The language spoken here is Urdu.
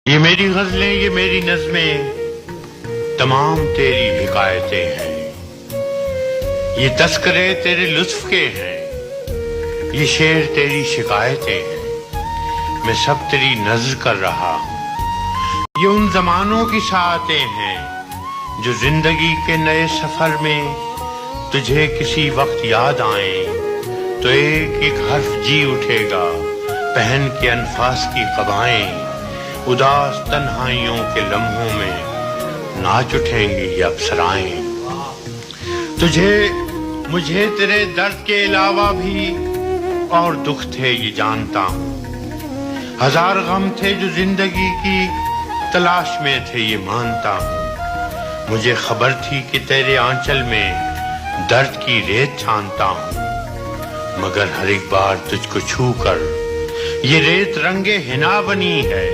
یہ میری غزلیں، یہ میری نظمیں تمام تیری حکایتیں ہیں، یہ تذکرے تیرے لطف کے ہیں، یہ شعر تیری شکایتیں ہیں، میں سب تیری نظر کر رہا ہوں۔ یہ ان زمانوں کی ساعتیں ہیں جو زندگی کے نئے سفر میں تجھے کسی وقت یاد آئیں تو ایک ایک حرف جی اٹھے گا، پہن کے انفاس کی قبائیں اداس تنہائیوں کے لمحوں میں ناچ اٹھیں گی یہ افسرائیں۔ مجھے تیرے درد کے علاوہ بھی اور دکھ تھے یہ جانتا ہوں، ہزار غم تھے جو زندگی کی تلاش میں تھے یہ مانتا ہوں، مجھے خبر تھی کہ تیرے آنچل میں درد کی ریت چھانتا ہوں، مگر ہر ایک بار تجھ کو چھو کر یہ ریت رنگ حنا بنی ہے،